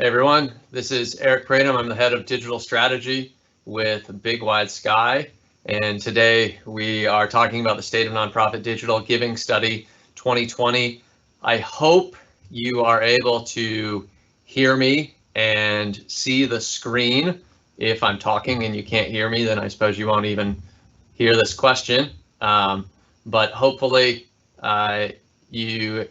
Hey everyone, this is Eric Pratum. I'm the head of digital strategy with Big Wide Sky, and today we are talking about the State of Nonprofit Digital Giving Study 2020. I hope you are able to hear me and see the screen. If I'm talking and you can't hear me, then I suppose you won't even hear this question. But hopefully you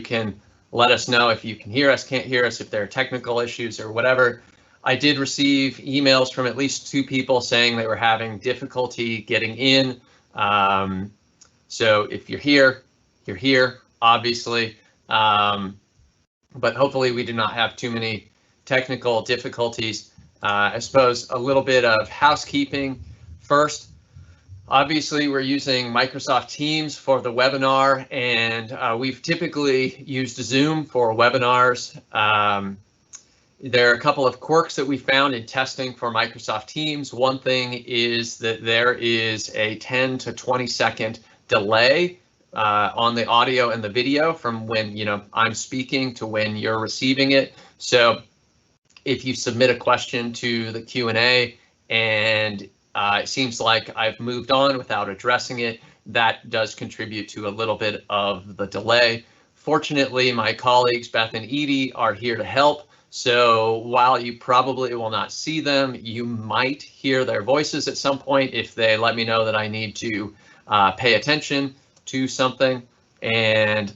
can let us know if you can hear us, can't hear us, if there are technical issues or whatever. I did receive emails from at least 2 people saying they were having difficulty getting in. So if you're here, obviously. But hopefully we do not have too many technical difficulties. I suppose a little bit of housekeeping first. Obviously, we're using Microsoft Teams for the webinar, and we've typically used Zoom for webinars. There are a couple of quirks that we found in testing for Microsoft Teams. One thing is that there is a 10 to 20 second delay on the audio and the video from when I'm speaking to when you're receiving it. So if you submit a question to the Q&A and it seems like I've moved on without addressing it, that does contribute to a little bit of the delay. Fortunately, my colleagues Beth and Edie are here to help. So while you probably will not see them, you might hear their voices at some point if they let me know that I need to pay attention to something. And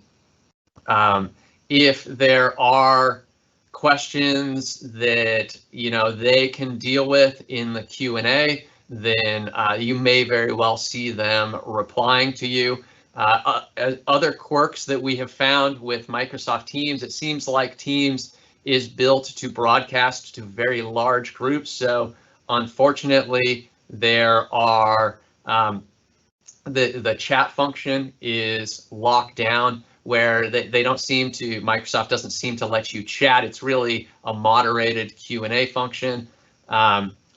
if there are questions that they can deal with in the Q&A, then you may very well see them replying to you. Other quirks that we have found with Microsoft Teams, it seems like Teams is built to broadcast to very large groups. So unfortunately, there are the chat function is locked down, where they don't seem to, Microsoft doesn't seem to let you chat. It's really a moderated Q&A function.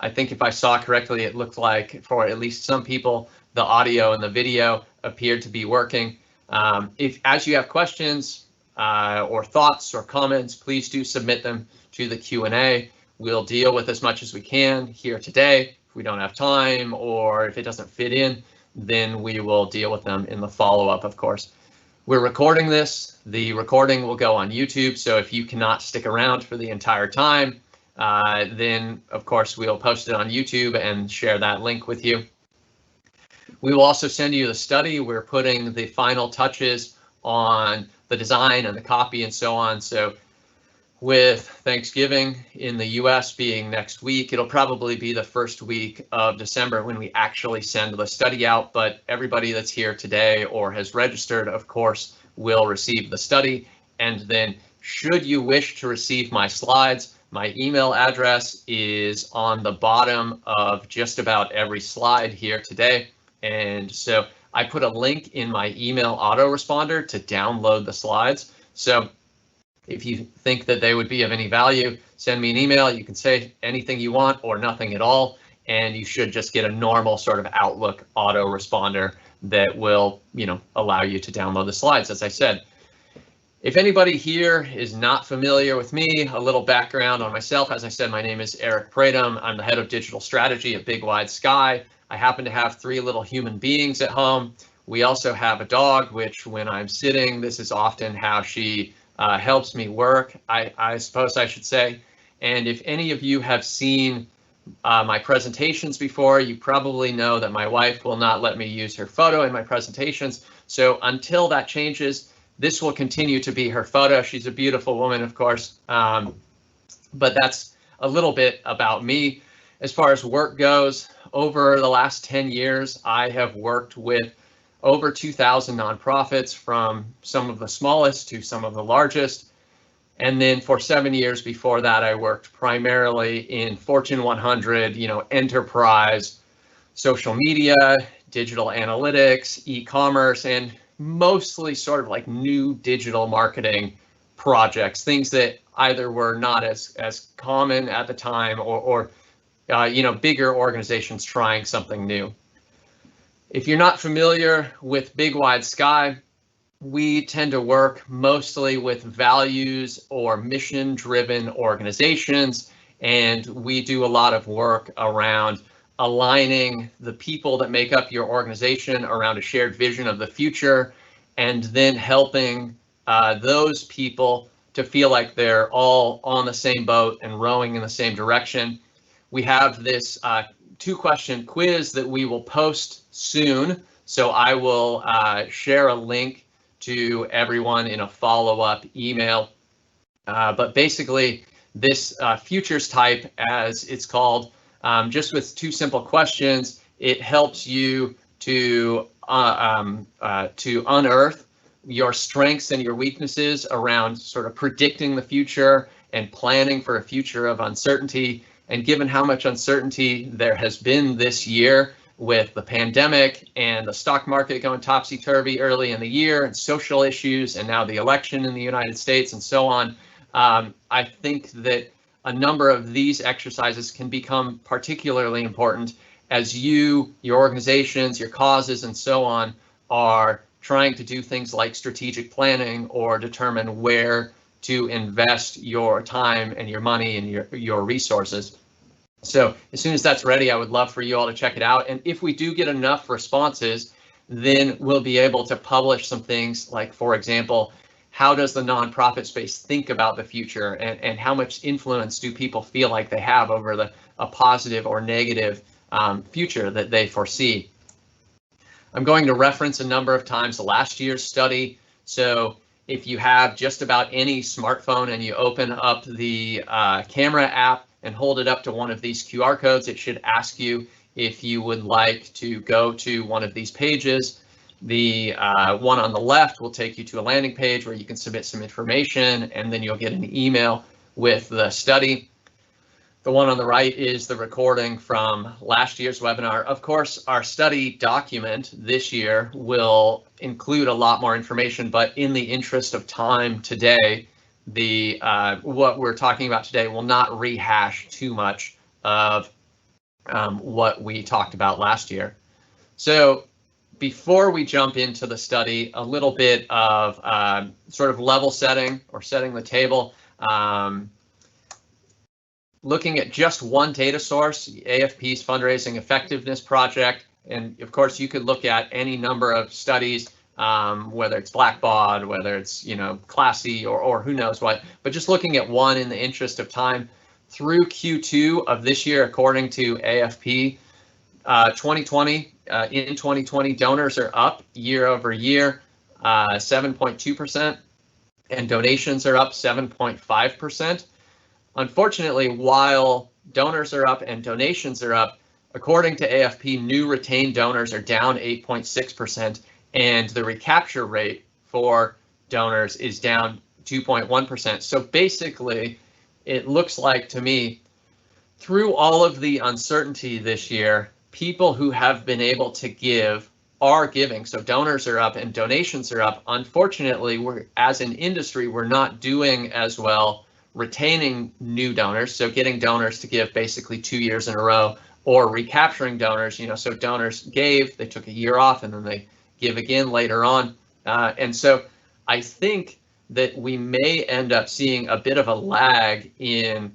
I think if I saw correctly, it looked like for at least some people, the audio and the video appeared to be working. As you have questions or thoughts or comments, please do submit them to the Q&A. We'll deal with as much as we can here today. If we don't have time or if it doesn't fit in, then we will deal with them in the follow-up, of course. We're recording this. The recording will go on YouTube, so if you cannot stick around for the entire time, then of course we'll post it on YouTube and share that link with you. We will also send you the study. We're putting the final touches on the design and the copy and so on. So with Thanksgiving in the US being next week, it'll probably be the first week of December when we actually send the study out. But everybody that's here today or has registered, of course, will receive the study. And then should you wish to receive my slides, my email address is on the bottom of just about every slide here today. And so I put a link in my email autoresponder to download the slides. So if you think that they would be of any value, send me an email. You can say anything you want or nothing at all, and you should just get a normal sort of Outlook autoresponder that will, allow you to download the slides, as I said. If anybody here is not familiar with me, a little background on myself. As I said, my name is Eric Pratum. I'm the head of digital strategy at Big Wide Sky. I happen to have 3 little human beings at home. We also have a dog, which when I'm sitting, this is often how she helps me work, I suppose I should say. And if any of you have seen my presentations before, you probably know that my wife will not let me use her photo in my presentations. So until that changes, this will continue to be her photo. She's a beautiful woman, of course, but that's a little bit about me. As far as work goes, over the last 10 years, I have worked with over 2,000 nonprofits, from some of the smallest to some of the largest. And then for 7 years before that, I worked primarily in Fortune 100, enterprise, social media, digital analytics, e-commerce, and mostly sort of like new digital marketing projects, things that either were not as common at the time or bigger organizations trying something new. If you're not familiar with Big Wide Sky, we tend to work mostly with values or mission-driven organizations, and we do a lot of work around aligning the people that make up your organization around a shared vision of the future, and then helping those people to feel like they're all on the same boat and rowing in the same direction. We have this 2-question quiz that we will post soon, so I will share a link to everyone in a follow-up email. But basically, this futures type, as it's called, just with 2 simple questions, it helps you to unearth your strengths and your weaknesses around sort of predicting the future and planning for a future of uncertainty. And given how much uncertainty there has been this year with the pandemic and the stock market going topsy-turvy early in the year and social issues and now the election in the United States and so on, I think that a number of these exercises can become particularly important as you, your organizations, your causes, and so on are trying to do things like strategic planning or determine where to invest your time and your money and your resources. So as soon as that's ready, I would love for you all to check it out. And if we do get enough responses, then we'll be able to publish some things like, for example, how does the nonprofit space think about the future, and how much influence do people feel like they have over a positive or negative future that they foresee. I'm going to reference a number of times last year's study. So if you have just about any smartphone and you open up the camera app and hold it up to one of these QR codes, it should ask you if you would like to go to one of these pages. The one on the left will take you to a landing page where you can submit some information, and then you'll get an email with the study. The one on the right is the recording from last year's webinar. Of course, our study document this year will include a lot more information, but in the interest of time today, what we're talking about today will not rehash too much of what we talked about last year. So before we jump into the study, a little bit of sort of level setting or setting the table. Looking at just one data source, AFP's Fundraising Effectiveness Project, and of course you could look at any number of studies, whether it's Blackbaud, whether it's Classy, or who knows what, but just looking at one in the interest of time, through Q2 of this year, according to AFP, in 2020, donors are up year over year, 7.2%, and donations are up 7.5%. Unfortunately, while donors are up and donations are up, according to AFP, new retained donors are down 8.6%, and the recapture rate for donors is down 2.1%. So basically, it looks like to me, through all of the uncertainty this year, people who have been able to give are giving. So donors are up and donations are up. Unfortunately, as an industry, we're not doing as well retaining new donors, so getting donors to give basically 2 years in a row, or recapturing donors, so donors gave, they took a year off, and then they give again later on. And so I think that we may end up seeing a bit of a lag in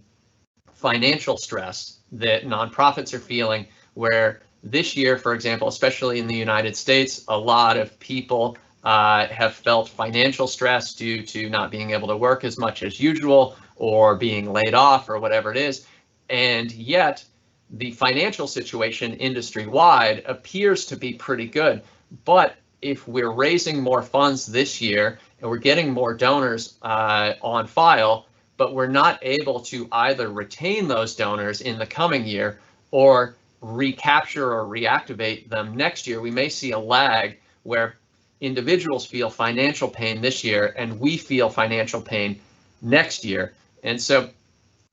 financial stress that nonprofits are feeling, where this year, for example, especially in the United States, a lot of people have felt financial stress due to not being able to work as much as usual, or being laid off, or whatever it is. And yet the financial situation industry-wide appears to be pretty good. But if we're raising more funds this year and we're getting more donors on file, but we're not able to either retain those donors in the coming year or recapture or reactivate them next year, we may see a lag where individuals feel financial pain this year and we feel financial pain next year. And so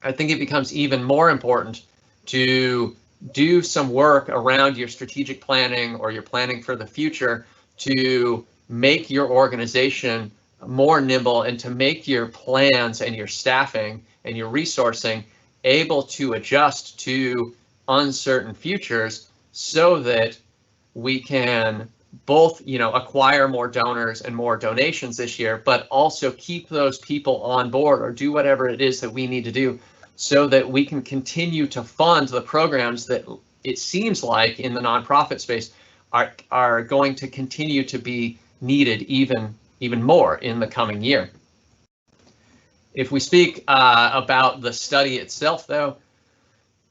I think it becomes even more important to do some work around your strategic planning or your planning for the future to make your organization more nimble and to make your plans and your staffing and your resourcing able to adjust to uncertain futures, so that we can both, acquire more donors and more donations this year, but also keep those people on board or do whatever it is that we need to do so that we can continue to fund the programs that it seems like in the nonprofit space are going to continue to be needed even more in the coming year. If we speak about the study itself, though,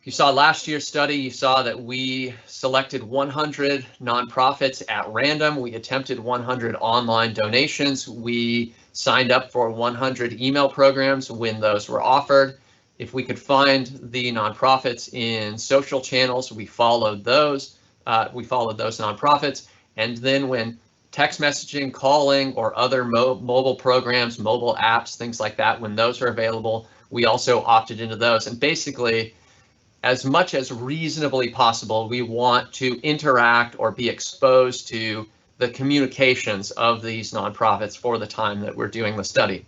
if you saw last year's study, you saw that we selected 100 nonprofits at random. We attempted 100 online donations. We signed up for 100 email programs when those were offered. If we could find the nonprofits in social channels, we followed those. Those nonprofits. And then when text messaging, calling, or other mobile programs, mobile apps, things like that, when those are available, we also opted into those. And basically, as much as reasonably possible, we want to interact or be exposed to the communications of these nonprofits for the time that we're doing the study.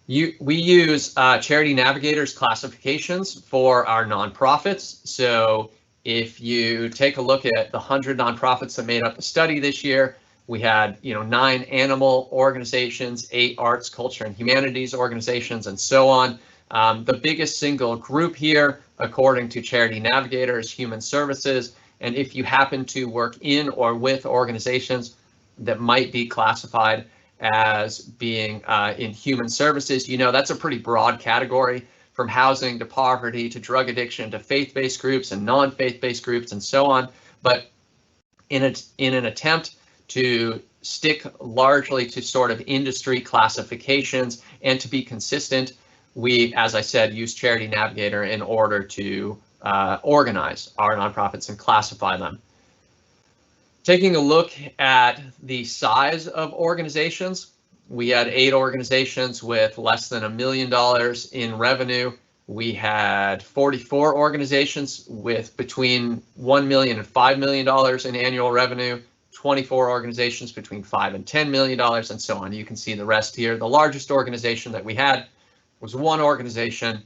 We use Charity Navigator's classifications for our nonprofits. So if you take a look at the 100 nonprofits that made up the study this year, we had 9 animal organizations, 8 arts, culture, and humanities organizations, and so on. The biggest single group here, according to Charity Navigator, is human services. And if you happen to work in or with organizations that might be classified as being in human services, that's a pretty broad category, from housing to poverty to drug addiction to faith-based groups and non-faith-based groups and so on. But in an attempt to stick largely to sort of industry classifications and to be consistent, we, as I said, use Charity Navigator in order to organize our nonprofits and classify them. Taking a look at the size of organizations, we had 8 organizations with less than $1 million in revenue. We had 44 organizations with between $1 million and $5 million in annual revenue, 24 organizations between $5 and $10 million, and so on. You can see the rest here. The largest organization that we had was one organization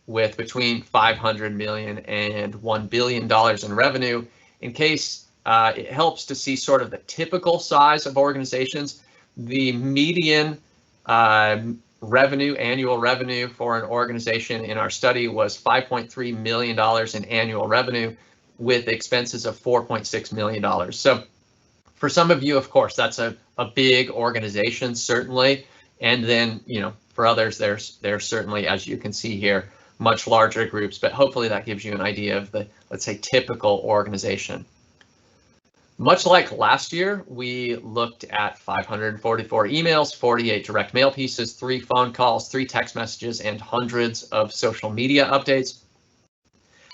with between $500 million and $1 billion in revenue. In case it helps to see sort of the typical size of organizations, the median annual revenue for an organization in our study was $5.3 million in annual revenue with expenses of $4.6 million. So for some of you, of course, that's a big organization, certainly. And then, for others, there's certainly, as you can see here, much larger groups, but hopefully that gives you an idea of the, let's say, typical organization. Much like last year, we looked at 544 emails, 48 direct mail pieces, 3 phone calls, 3 text messages, and hundreds of social media updates.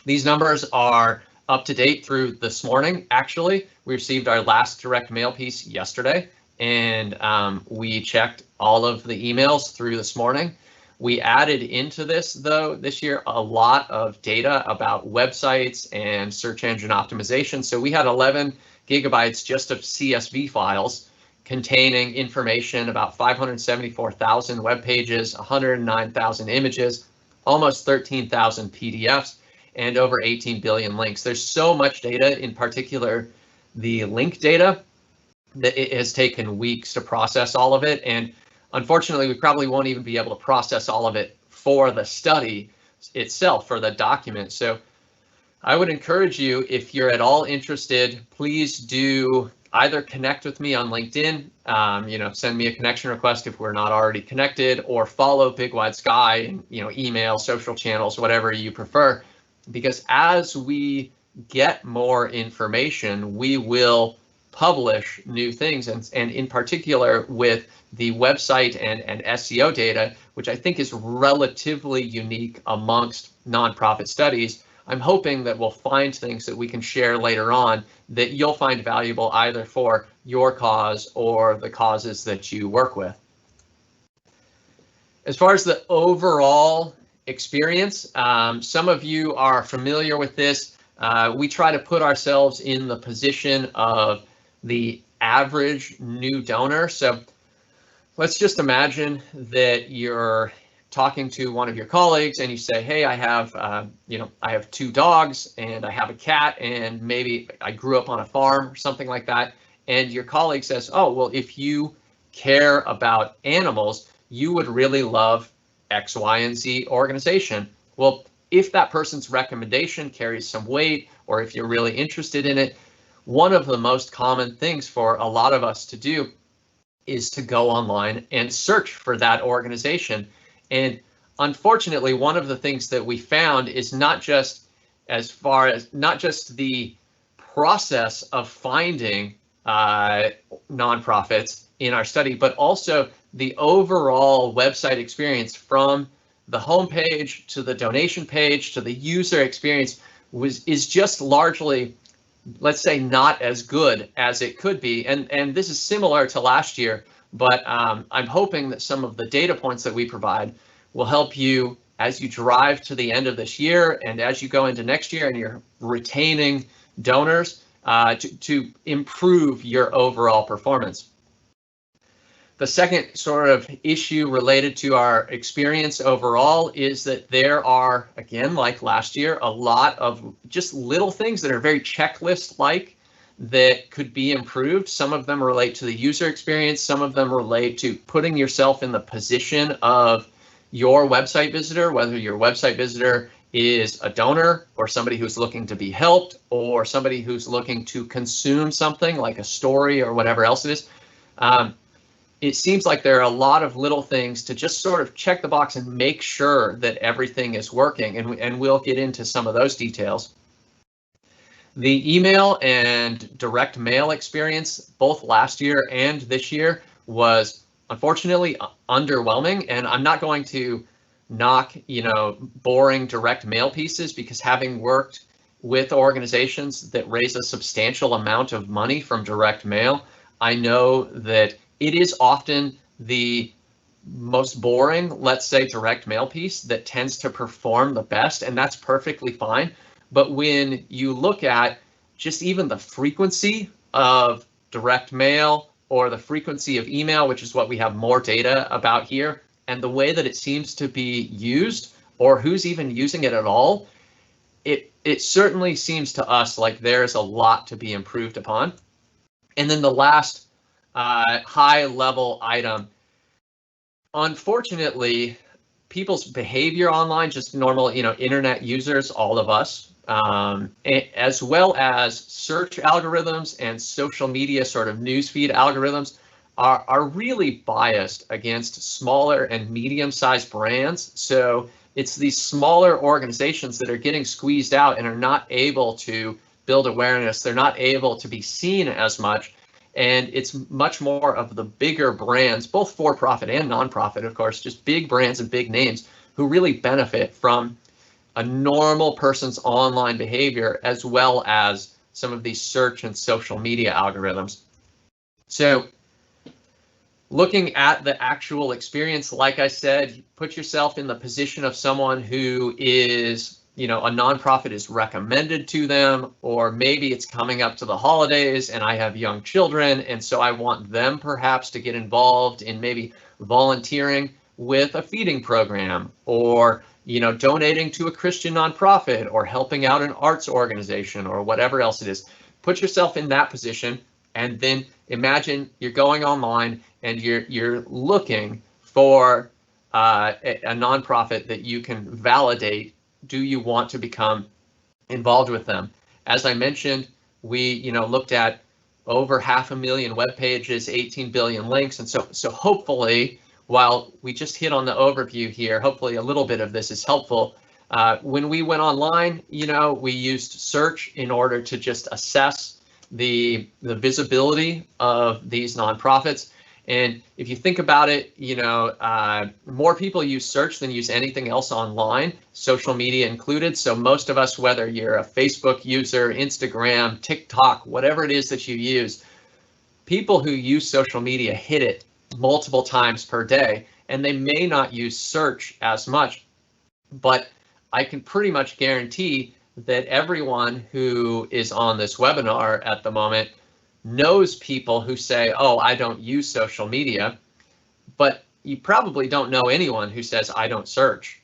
These numbers are up to date through this morning. Actually, we received our last direct mail piece yesterday, and we checked all of the emails through this morning. We added into this, though, this year, a lot of data about websites and search engine optimization. So we had 11 gigabytes just of CSV files containing information about 574,000 web pages, 109,000 images, almost 13,000 PDFs, and over 18 billion links. There's so much data, in particular the link data, that it has taken weeks to process all of it. And unfortunately, we probably won't even be able to process all of it for the study itself, for the document. So I would encourage you, if you're at all interested, please do either connect with me on LinkedIn, send me a connection request if we're not already connected, or follow Big Wide Sky, email, social channels, whatever you prefer, because as we get more information, we will publish new things, and in particular with the website and SEO data, which I think is relatively unique amongst nonprofit studies. I'm hoping that we'll find things that we can share later on that you'll find valuable either for your cause or the causes that you work with. As far as the overall experience, some of you are familiar with this. We try to put ourselves in the position of the average new donor. So let's just imagine that you're talking to one of your colleagues and you say, hey, I have, I have 2 dogs and I have a cat and maybe I grew up on a farm or something like that. And your colleague says, oh, well, if you care about animals, you would really love X, Y, and Z organization. Well, if that person's recommendation carries some weight, or if you're really interested in it, one of the most common things for a lot of us to do is to go online and search for that organization. And unfortunately, one of the things that we found is not just the process of finding nonprofits in our study, but also the overall website experience from the homepage to the donation page to the user experience is just largely, let's say, not as good as it could be. And this is similar to last year, but I'm hoping that some of the data points that we provide will help you as you drive to the end of this year and as you go into next year and you're retaining donors to improve your overall performance. The second sort of issue related to our experience overall is that there are, again, like last year, a lot of just little things that are very checklist-like that could be improved. Some of them relate to the user experience. Some of them relate to putting yourself in the position of your website visitor, whether your website visitor is a donor or somebody who's looking to be helped or somebody who's looking to consume something like a story or whatever else it is. It seems like there are a lot of little things to just sort of check the box and make sure that everything is working, and we'll get into some of those details. The email and direct mail experience, both last year and this year, was unfortunately underwhelming, and I'm not going to knock, boring direct mail pieces, because having worked with organizations that raise a substantial amount of money from direct mail, I know that it is often the most boring, let's say, direct mail piece that tends to perform the best, and that's perfectly fine. But when you look at just even the frequency of direct mail or the frequency of email, which is what we have more data about here, and the way that it seems to be used or who's even using it at all, it certainly seems to us like there's a lot to be improved upon. And then the last high level item, unfortunately, people's behavior online, just normal, internet users, all of us, as well as search algorithms and social media sort of newsfeed algorithms are really biased against smaller and medium-sized brands. So it's these smaller organizations that are getting squeezed out and are not able to build awareness. They're not able to be seen as much. And it's much more of the bigger brands, both for-profit and nonprofit, of course, just big brands and big names who really benefit from a normal person's online behavior, as well as some of these search and social media algorithms. So looking at the actual experience, like I said, put yourself in the position of someone who is, a nonprofit is recommended to them, or maybe it's coming up to the holidays and I have young children, and so I want them perhaps to get involved in maybe volunteering with a feeding program, or donating to a Christian nonprofit, or helping out an arts organization, or whatever else it is. Put yourself in that position, and then imagine you're going online and you're looking for a nonprofit that you can validate. Do you want to become involved with them? As I mentioned, we looked at over 500,000 web pages, 18 billion links, and so hopefully, while we just hit on the overview here, hopefully a little bit of this is helpful. When we went online, we used search in order to just assess the visibility of these nonprofits. And if you think about it, more people use search than use anything else online, social media included. So most of us, whether you're a Facebook user, Instagram, TikTok, whatever it is that you use, people who use social media hit it multiple times per day, and they may not use search as much. But I can pretty much guarantee that everyone who is on this webinar at the moment knows people who say, oh, I don't use social media. But you probably don't know anyone who says, I don't search.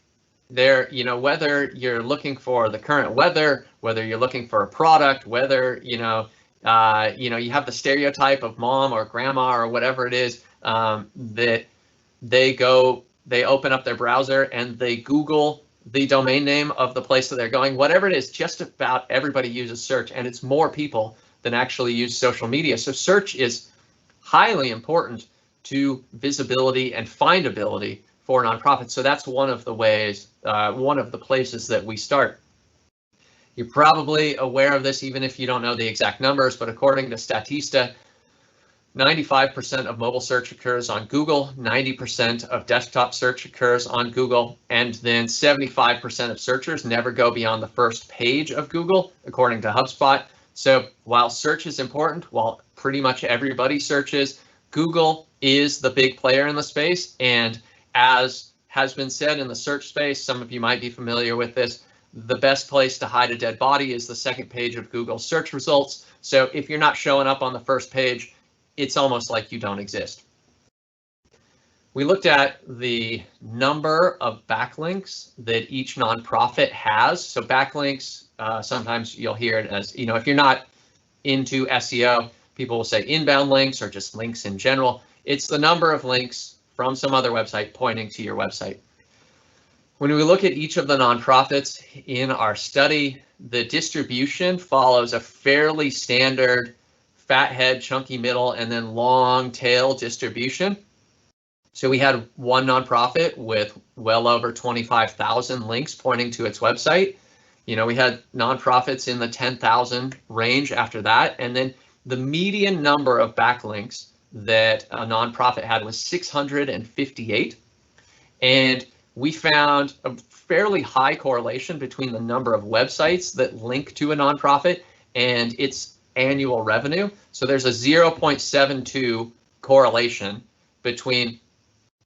There, whether you're looking for the current weather, whether you're looking for a product, whether, you have the stereotype of mom or grandma or whatever it is, that they open up their browser and they Google the domain name of the place that they're going, whatever it is, just about everybody uses search, and it's more people than actually use social media. So search is highly important to visibility and findability for nonprofits. So that's one of the ways, one of the places that we start. You're probably aware of this, even if you don't know the exact numbers, but according to Statista, 95% of mobile search occurs on Google, 90% of desktop search occurs on Google, and then 75% of searchers never go beyond the first page of Google, according to HubSpot. So while search is important, while pretty much everybody searches, Google is the big player in the space. And as has been said in the search space, some of you might be familiar with this, the best place to hide a dead body is the second page of Google search results. So if you're not showing up on the first page, it's almost like you don't exist. We looked at the number of backlinks that each nonprofit has. So backlinks, sometimes you'll hear it as, if you're not into SEO, people will say inbound links or just links in general. It's the number of links from some other website pointing to your website. When we look at each of the nonprofits in our study, the distribution follows a fairly standard fat head, chunky middle, and then long tail distribution. So we had one nonprofit with well over 25,000 links pointing to its website. We had nonprofits in the 10,000 range after that. And then the median number of backlinks that a nonprofit had was 658. And we found a fairly high correlation between the number of websites that link to a nonprofit and its annual revenue. So there's a 0.72 correlation between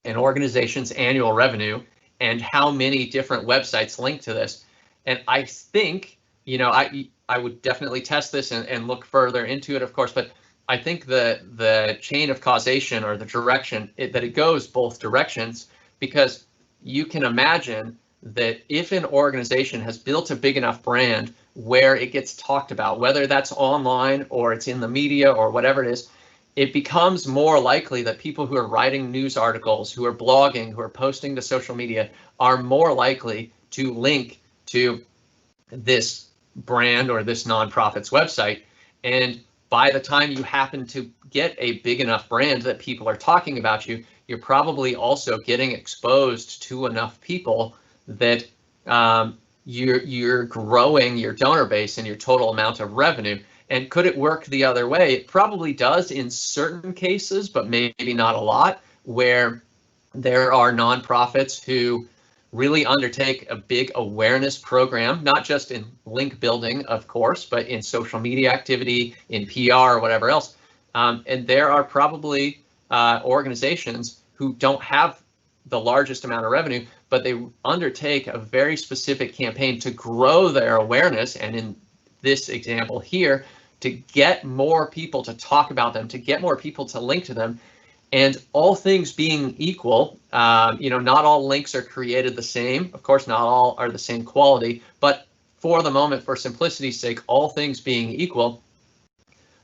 an organization's annual revenue and how many different websites link to this. And I think, I would definitely test this and look further into it, of course, but I think the chain of causation or the direction that it goes both directions, because you can imagine that if an organization has built a big enough brand where it gets talked about, whether that's online or it's in the media or whatever it is, it becomes more likely that people who are writing news articles, who are blogging, who are posting to social media are more likely to link to this brand or this nonprofit's website. And by the time you happen to get a big enough brand that people are talking about you, you're probably also getting exposed to enough people that you're growing your donor base and your total amount of revenue. And could it work the other way? It probably does in certain cases, but maybe not a lot, where there are nonprofits who really undertake a big awareness program, not just in link building, of course, but in social media activity, in PR, or whatever else. And there are probably organizations who don't have the largest amount of revenue, but they undertake a very specific campaign to grow their awareness. And in this example here, to get more people to talk about them, to get more people to link to them. And all things being equal, not all links are created the same. Of course, not all are the same quality, but for the moment, for simplicity's sake, all things being equal,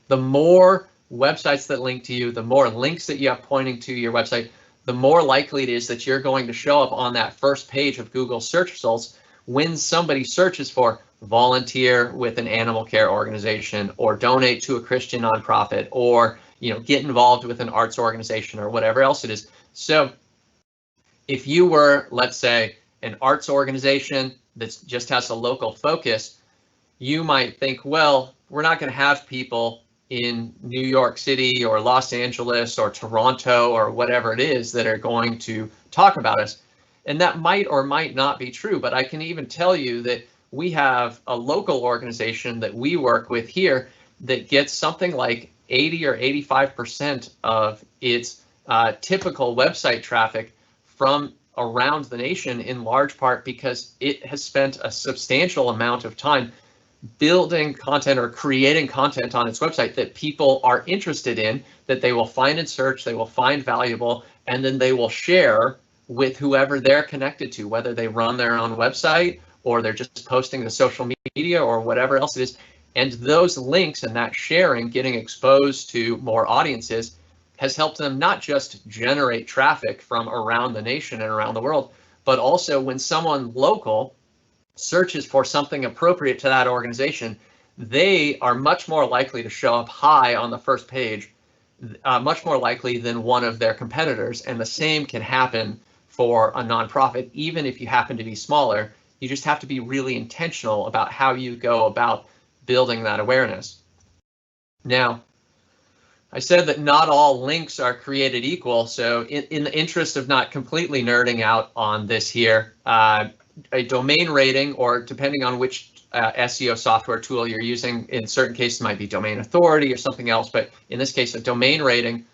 the more websites that link to you, the more links that you have pointing to your website, the more likely it is that you're going to show up on that first page of Google search results when somebody searches for volunteer with an animal care organization, or donate to a Christian nonprofit, or get involved with an arts organization, or whatever else it is. So if you were, let's say, an arts organization that just has a local focus, you might think, well, we're not going to have people in New York City or Los Angeles or Toronto or whatever it is that are going to talk about us. And that might or might not be true, but I can even tell you that we have a local organization that we work with here that gets something like 80 or 85% of its typical website traffic from around the nation, in large part because it has spent a substantial amount of time building content or creating content on its website that people are interested in, that they will find in search, they will find valuable, and then they will share with whoever they're connected to, whether they run their own website or they're just posting to social media or whatever else it is. And those links and that sharing, getting exposed to more audiences, has helped them not just generate traffic from around the nation and around the world, but also when someone local searches for something appropriate to that organization, they are much more likely to show up high on the first page, much more likely than one of their competitors. And the same can happen for a nonprofit, even if you happen to be smaller. You just have to be really intentional about how you go about building that awareness. Now, I said that not all links are created equal, so in the interest of not completely nerding out on this here, a domain rating, or depending on which SEO software tool you're using, in certain cases might be domain authority or something else, but in this case a domain rating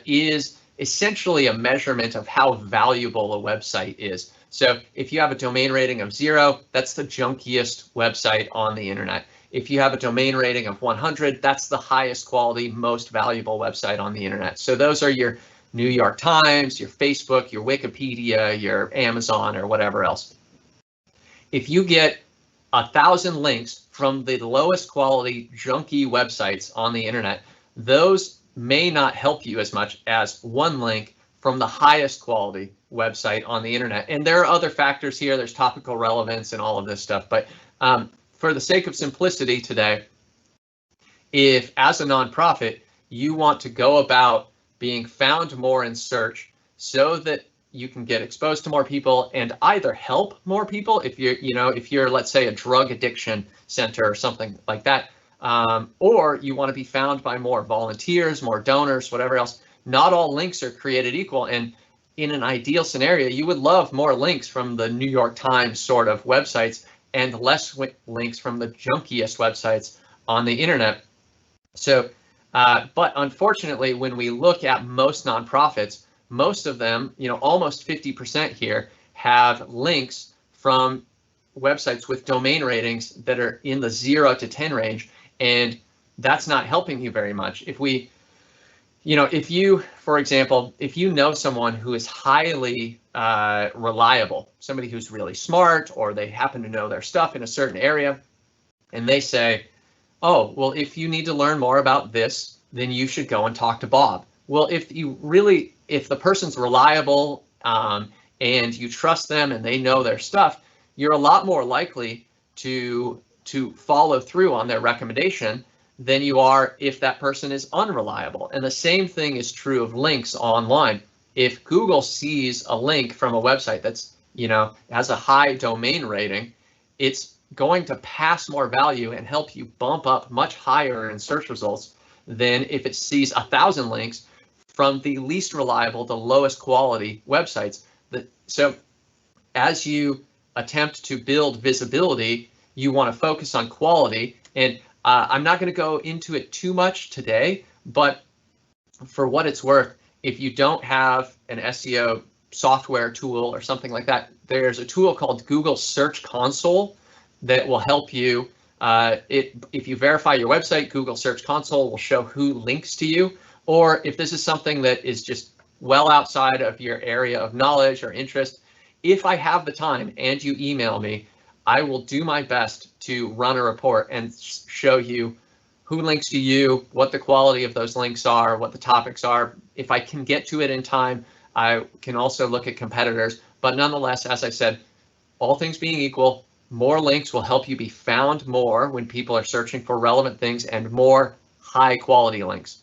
is essentially a measurement of how valuable a website is. So if you have a domain rating of 0, that's the junkiest website on the internet. If you have a domain rating of 100, that's the highest quality, most valuable website on the internet. So those are your New York Times, your Facebook, your Wikipedia, your Amazon, or whatever else. If you get 1,000 links from the lowest quality junky websites on the internet, those may not help you as much as one link from the highest quality website on the internet. And there are other factors here. There's topical relevance and all of this stuff. But for the sake of simplicity today, if as a nonprofit, you want to go about being found more in search so that you can get exposed to more people and either help more people if you're, let's say, a drug addiction center or something like that, or you want to be found by more volunteers, more donors, whatever else. Not all links are created equal, and in an ideal scenario, you would love more links from the New York Times sort of websites and less links from the junkiest websites on the internet. So, but unfortunately, when we look at most nonprofits, most of them, almost 50% here, have links from websites with domain ratings that are in the 0 to 10 range, and that's not helping you very much. If you, for example, if you know someone who is highly reliable, somebody who's really smart, or they happen to know their stuff in a certain area, and they say, oh, well, if you need to learn more about this, then you should go and talk to Bob. Well, if the person's reliable and you trust them and they know their stuff, you're a lot more likely to follow through on their recommendation than you are if that person is unreliable. And the same thing is true of links online. If Google sees a link from a website that's, has a high domain rating, it's going to pass more value and help you bump up much higher in search results than if it sees 1,000 links from the least reliable, the lowest quality websites. So as you attempt to build visibility, you want to focus on quality. And I'm not going to go into it too much today, but for what it's worth, if you don't have an SEO software tool or something like that, there's a tool called Google Search Console that will help you. If you verify your website, Google Search Console will show who links to you. Or if this is something that is just well outside of your area of knowledge or interest, if I have the time and you email me, I will do my best to run a report and show you who links to you, what the quality of those links are, what the topics are. If I can get to it in time, I can also look at competitors. But nonetheless, as I said, all things being equal, more links will help you be found more when people are searching for relevant things, and more high quality links.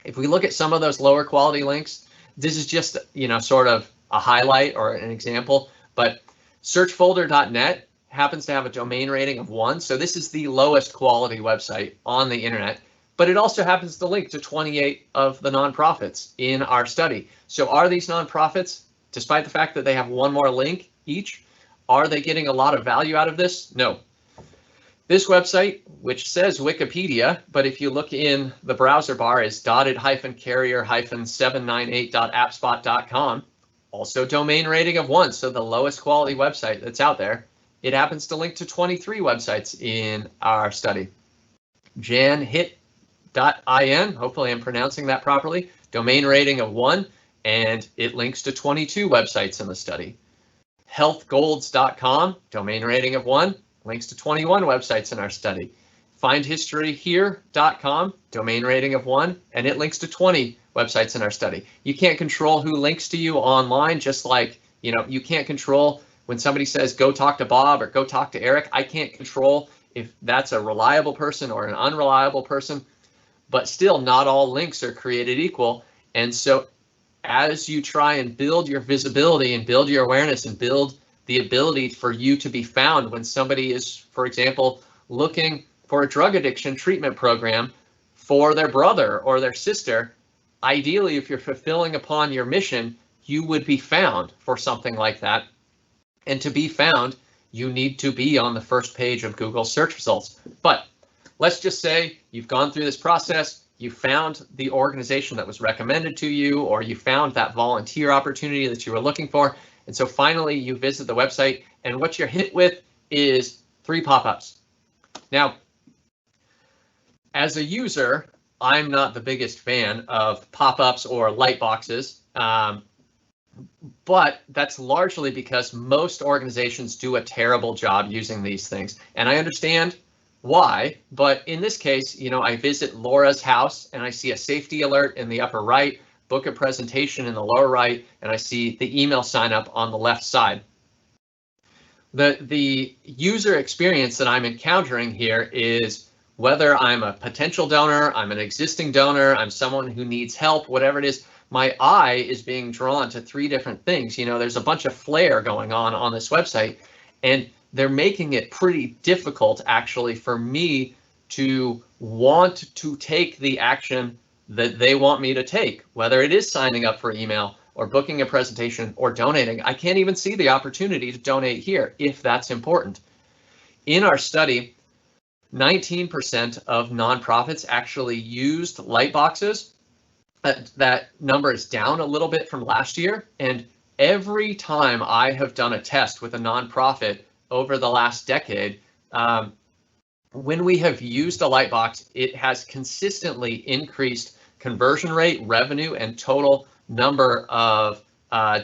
If we look at some of those lower quality links, this is just, sort of a highlight or an example, but searchfolder.net happens to have a domain rating of 1. So this is the lowest quality website on the internet, but it also happens to link to 28 of the nonprofits in our study. So are these nonprofits, despite the fact that they have one more link each, are they getting a lot of value out of this? No. This website, which says Wikipedia, but if you look in the browser bar, is dotted-carrier-798.appspot.com, also domain rating of 1, so the lowest quality website that's out there. It happens to link to 23 websites in our study. janhit.in, hopefully I'm pronouncing that properly, domain rating of 1, and it links to 22 websites in the study. Healthgolds.com, domain rating of 1, links to 21 websites in our study. FindHistoryHere.com, domain rating of 1, and it links to 20 websites in our study. You can't control who links to you online, just like, you can't control when somebody says, go talk to Bob or go talk to Eric. I can't control if that's a reliable person or an unreliable person, but still not all links are created equal. And so as you try and build your visibility and build your awareness and build the ability for you to be found when somebody is, for example, looking for a drug addiction treatment program for their brother or their sister, ideally, if you're fulfilling upon your mission, you would be found for something like that. And to be found, you need to be on the first page of Google search results. But let's just say you've gone through this process, you found the organization that was recommended to you, or you found that volunteer opportunity that you were looking for. And so finally you visit the website, and what you're hit with is 3 pop-ups. Now, as a user, I'm not the biggest fan of pop-ups or light boxes, but that's largely because most organizations do a terrible job using these things. And I understand why, but in this case, I visit Laura's house and I see a safety alert in the upper right, book a presentation in the lower right, and I see the email sign up on the left side. The user experience that I'm encountering here is whether I'm a potential donor, I'm an existing donor, I'm someone who needs help, whatever it is, my eye is being drawn to 3 different things. There's a bunch of flair going on this website, and they're making it pretty difficult actually for me to want to take the action that they want me to take, whether it is signing up for email or booking a presentation or donating. I can't even see the opportunity to donate here if that's important. In our study, 19% of nonprofits actually used light boxes. That number is down a little bit from last year. And every time I have done a test with a nonprofit over the last decade, when we have used a light box, it has consistently increased conversion rate, revenue, and total number of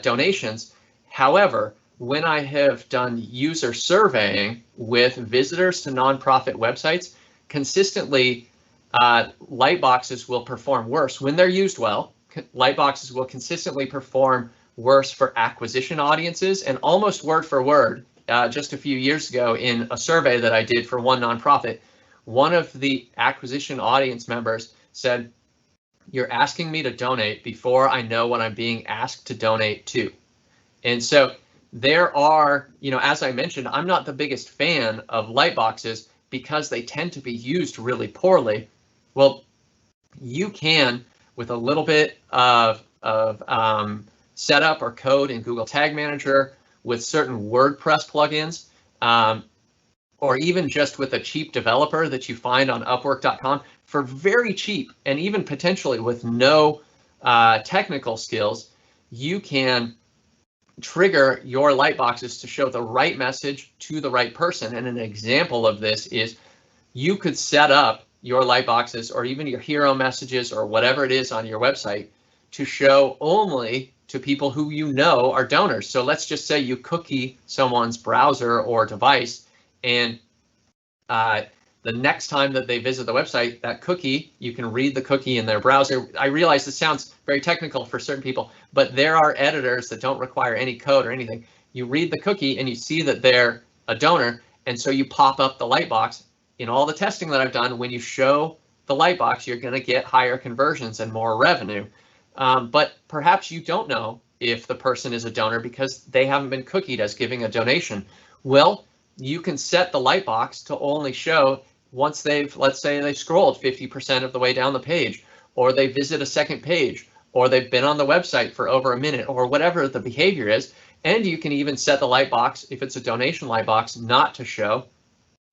donations. However, when I have done user surveying with visitors to nonprofit websites, consistently light boxes will perform worse when they're used well. Light boxes will consistently perform worse for acquisition audiences, and almost word for word, just a few years ago in a survey that I did for one nonprofit, one of the acquisition audience members said, "You're asking me to donate before I know what I'm being asked to donate to." And so there are, as I mentioned, I'm not the biggest fan of light boxes because they tend to be used really poorly. Well, you can, with a little bit of setup or code in Google Tag Manager, with certain WordPress plugins, or even just with a cheap developer that you find on Upwork.com for very cheap, and even potentially with no technical skills, you can trigger your light boxes to show the right message to the right person. And an example of this is you could set up your light boxes or even your hero messages or whatever it is on your website to show only to people who are donors. So let's just say you cookie someone's browser or device, and the next time that they visit the website, that cookie, you can read the cookie in their browser. I realize this sounds very technical for certain people, but there are editors that don't require any code or anything. You read the cookie and you see that they're a donor, and so you pop up the light box. In all the testing that I've done, when you show the light box, you're going to get higher conversions and more revenue. But perhaps you don't know if the person is a donor because they haven't been cookied as giving a donation. Well, you can set the light box to only show once let's say they've scrolled 50% of the way down the page, or they visit a second page, or they've been on the website for over a minute, or whatever the behavior is. And you can even set the light box, if it's a donation light box, not to show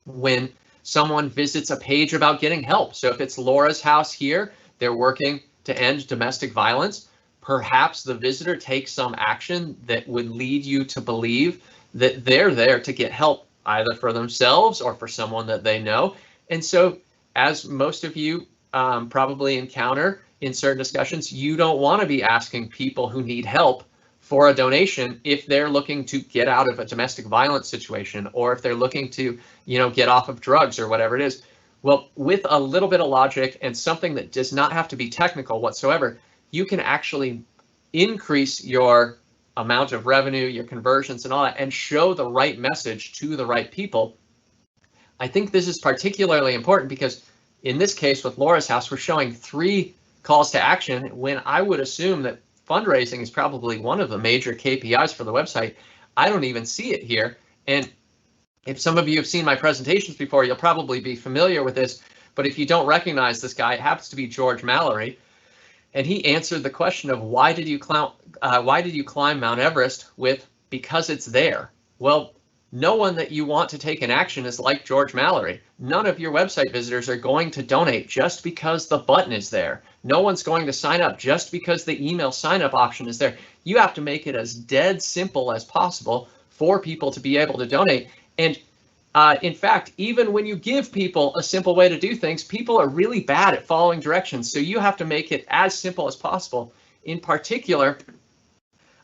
when someone visits a page about getting help. So if it's Laura's house here, they're working to end domestic violence, perhaps the visitor takes some action that would lead you to believe that they're there to get help, either for themselves or for someone that they know. And so, as most of you probably encounter, in certain discussions, you don't want to be asking people who need help for a donation if they're looking to get out of a domestic violence situation, or if they're looking to, get off of drugs or whatever it is. Well, with a little bit of logic and something that does not have to be technical whatsoever, you can actually increase your amount of revenue, your conversions and all that, and show the right message to the right people. I think this is particularly important because in this case with Laura's house, we're showing 3 calls to action when I would assume that fundraising is probably one of the major KPIs for the website. I don't even see it here. And if some of you have seen my presentations before, you'll probably be familiar with this. But if you don't recognize this guy, it happens to be George Mallory. And he answered the question of why did you climb Mount Everest with because it's there. Well, no one that you want to take an action is like George Mallory. None of your website visitors are going to donate just because the button is there. No one's going to sign up just because the email sign up option is there. You have to make it as dead simple as possible for people to be able to donate. And in fact, even when you give people a simple way to do things, people are really bad at following directions. So you have to make it as simple as possible. In particular,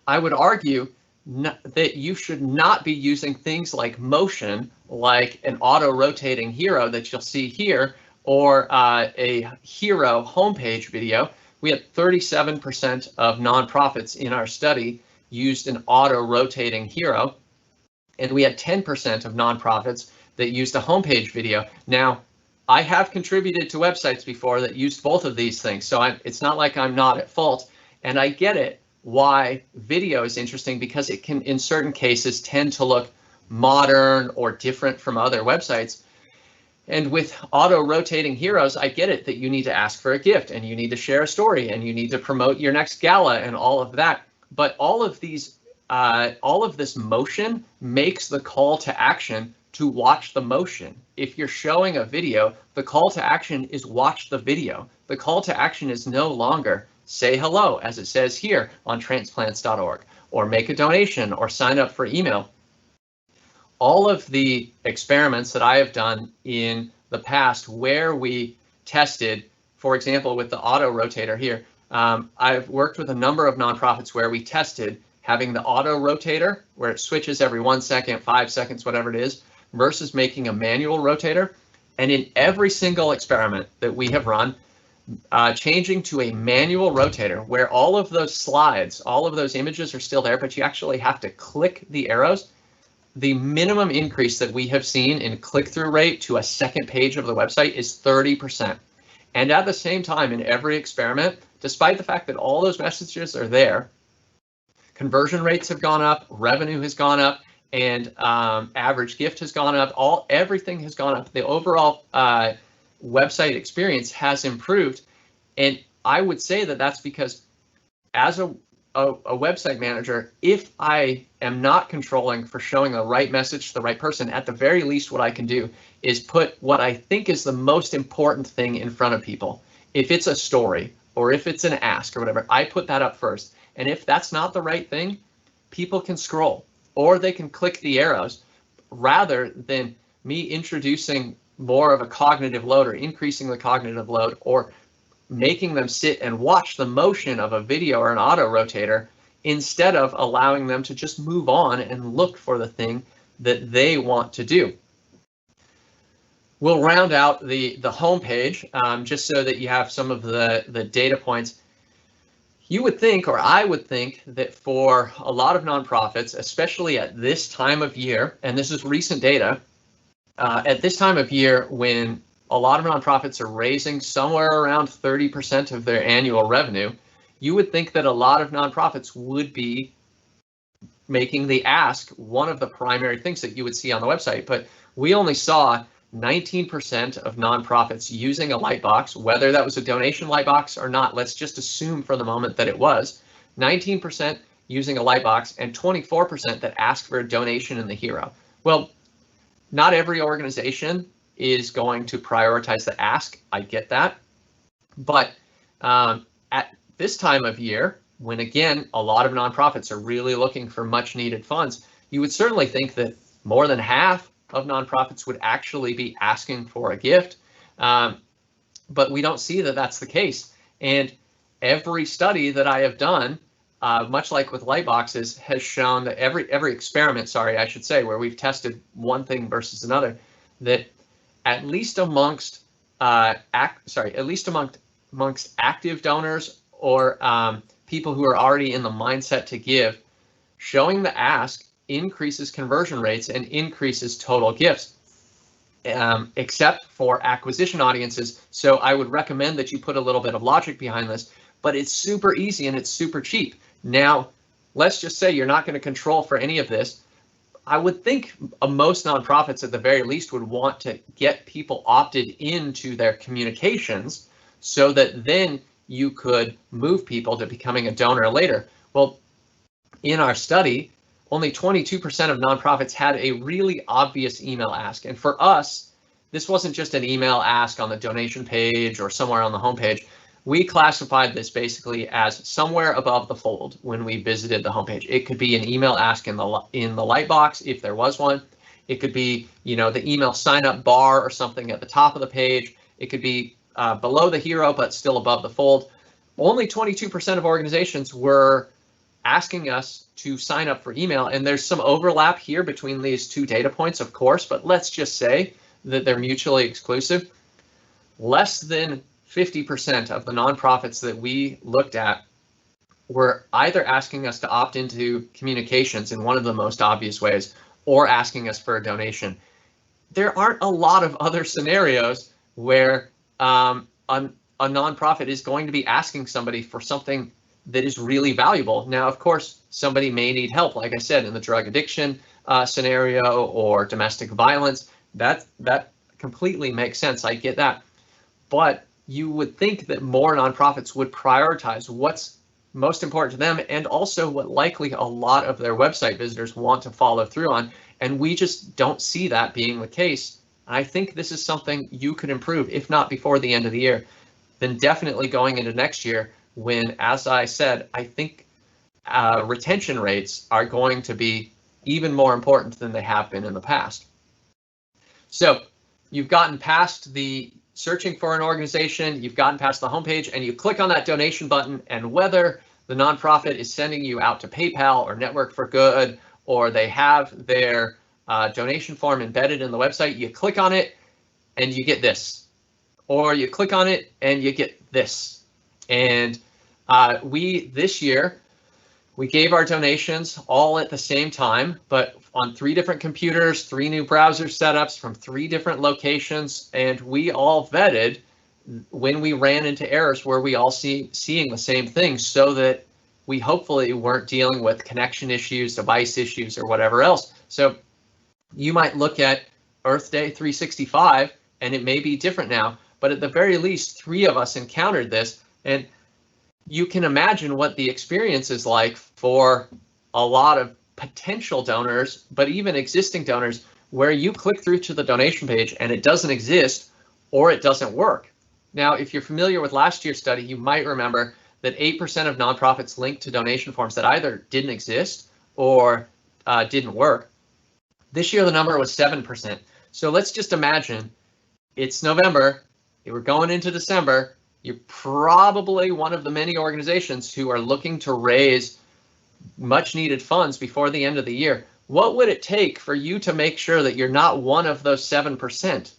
I would argue that you should not be using things like motion, like an auto-rotating hero that you'll see here, or a hero homepage video. We had 37% of nonprofits in our study used an auto-rotating hero, and we had 10% of nonprofits that used a homepage video. Now, I have contributed to websites before that used both of these things, so it's not like I'm not at fault, and I get it why video is interesting because it can, in certain cases, tend to look modern or different from other websites. And with auto-rotating heroes, I get it that you need to ask for a gift and you need to share a story and you need to promote your next gala and all of that. But all of this motion makes the call to action to watch the motion. If you're showing a video, the call to action is watch the video. The call to action is no longer say hello, as it says here on transplants.org, or make a donation or sign up for email. All of the experiments that I have done in the past where we tested, for example, with the auto rotator here, I've worked with a number of nonprofits where we tested having the auto rotator where it switches every 1 second, 5 seconds, whatever it is, versus making a manual rotator. And in every single experiment that we have run, changing to a manual rotator where all of those slides, all of those images are still there, but you actually have to click the arrows. The minimum increase that we have seen in click-through rate to a second page of the website is 30%. And at the same time, in every experiment, despite the fact that all those messages are there, conversion rates have gone up, revenue has gone up, and average gift has gone up. Everything has gone up. The overall website experience has improved, and I would say that that's because as a website manager, if I am not controlling for showing the right message to the right person, at the very least what I can do is put what I think is the most important thing in front of people. If it's a story or if it's an ask or whatever, I put that up first. And if that's not the right thing, people can scroll or they can click the arrows rather than me introducing more of a cognitive load or increasing the cognitive load or making them sit and watch the motion of a video or an auto rotator instead of allowing them to just move on and look for the thing that they want to do. We'll round out the homepage just so that you have some of the data points. You would think, or I would think, that for a lot of nonprofits, especially at this time of year, and this is recent data, at this time of year when a lot of nonprofits are raising somewhere around 30% of their annual revenue, you would think that a lot of nonprofits would be making the ask one of the primary things that you would see on the website. But we only saw 19% of nonprofits using a lightbox, whether that was a donation lightbox or not. Let's just assume for the moment that it was 19% using a lightbox and 24% that asked for a donation in the hero. Well, not every organization is going to prioritize the ask. I get that. But at this time of year, when again, a lot of nonprofits are really looking for much needed funds, you would certainly think that more than half of nonprofits would actually be asking for a gift. But we don't see that that's the case. And every study that I have done, much like with light boxes, has shown that every experiment, sorry, I should say, where we've tested one thing versus another, that at least amongst amongst active donors or people who are already in the mindset to give, showing the ask increases conversion rates and increases total gifts, except for acquisition audiences. So I would recommend that you put a little bit of logic behind this, but it's super easy and it's super cheap. Now, let's just say you're not going to control for any of this. I would think most nonprofits at the very least would want to get people opted into their communications so that then you could move people to becoming a donor later. Well, in our study, only 22% of nonprofits had a really obvious email ask. And for us, this wasn't just an email ask on the donation page or somewhere on the homepage. We classified this basically as somewhere above the fold when we visited the homepage. It could be an email ask in the lightbox if there was one. It could be, the email sign up bar or something at the top of the page. It could be below the hero but still above the fold. Only 22% of organizations were asking us to sign up for email, and there's some overlap here between these two data points, of course, but let's just say that they're mutually exclusive. Less than 50% of the nonprofits that we looked at were either asking us to opt into communications in one of the most obvious ways or asking us for a donation. There aren't a lot of other scenarios where a nonprofit is going to be asking somebody for something that is really valuable. Now, of course, somebody may need help, like I said, in the drug addiction scenario or domestic violence. That completely makes sense. I get that. But you would think that more nonprofits would prioritize what's most important to them and also what likely a lot of their website visitors want to follow through on. And we just don't see that being the case. I think this is something you could improve, if not before the end of the year, then definitely going into next year when, as I said, I think retention rates are going to be even more important than they have been in the past. So you've gotten past the searching for an organization, you've gotten past the homepage, and you click on that donation button, and whether the nonprofit is sending you out to PayPal or Network for Good, or they have their donation form embedded in the website, you click on it and you get this, or you click on it and you get this. And this year, we gave our donations all at the same time, but on 3 different computers, 3 new browser setups from 3 different locations, and we all vetted when we ran into errors where we all seeing the same thing, so that we hopefully weren't dealing with connection issues, device issues, or whatever else. So you might look at Earth Day 365 and it may be different now, but at the very least 3 of us encountered this, and you can imagine what the experience is like for a lot of potential donors, but even existing donors, where you click through to the donation page and it doesn't exist or it doesn't work. Now, if you're familiar with last year's study, you might remember that 8% of nonprofits linked to donation forms that either didn't exist or didn't work. This year, the number was 7%. So let's just imagine it's November, we're going into December. You're probably one of the many organizations who are looking to raise much needed funds before the end of the year. What would it take for you to make sure that you're not one of those 7%?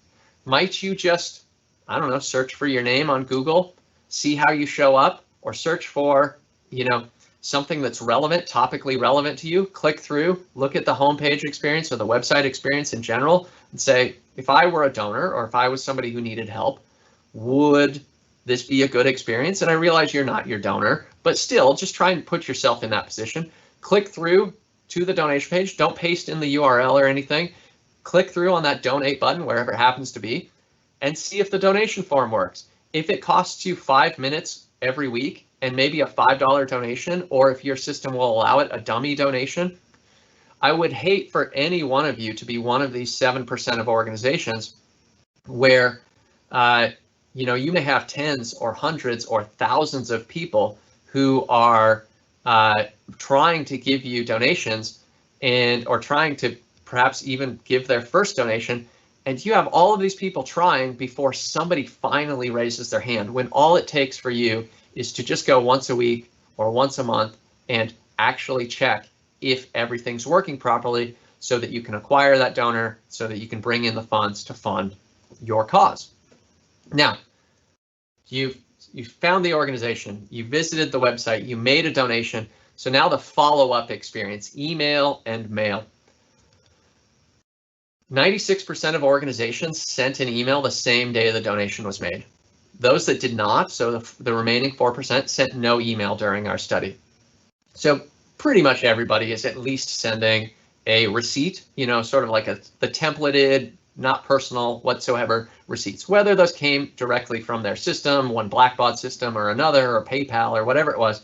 Might you just, I don't know, search for your name on Google, see how you show up, or search for, something that's relevant, topically relevant to you, click through, look at the homepage experience or the website experience in general, and say, if I were a donor or if I was somebody who needed help, would this be a good experience? And I realize you're not your donor, but still just try and put yourself in that position. Click through to the donation page. Don't paste in the URL or anything. Click through on that donate button, wherever it happens to be, and see if the donation form works. If it costs you 5 minutes every week and maybe a $5 donation, or if your system will allow it, a dummy donation, I would hate for any one of you to be one of these 7% of organizations where you may have tens or hundreds or thousands of people who are trying to give you donations or trying to perhaps even give their first donation, and you have all of these people trying before somebody finally raises their hand, when all it takes for you is to just go once a week or once a month and actually check if everything's working properly so that you can acquire that donor, so that you can bring in the funds to fund your cause. Now, you've found the organization, you visited the website, you made a donation. So now the follow-up experience, email and mail. 96% of organizations sent an email the same day the donation was made. Those that did not, so the remaining 4%, sent no email during our study. So pretty much everybody is at least sending a receipt, sort of like the templated, not personal whatsoever receipts, whether those came directly from their system, one Blackbaud system or another, or PayPal or whatever it was.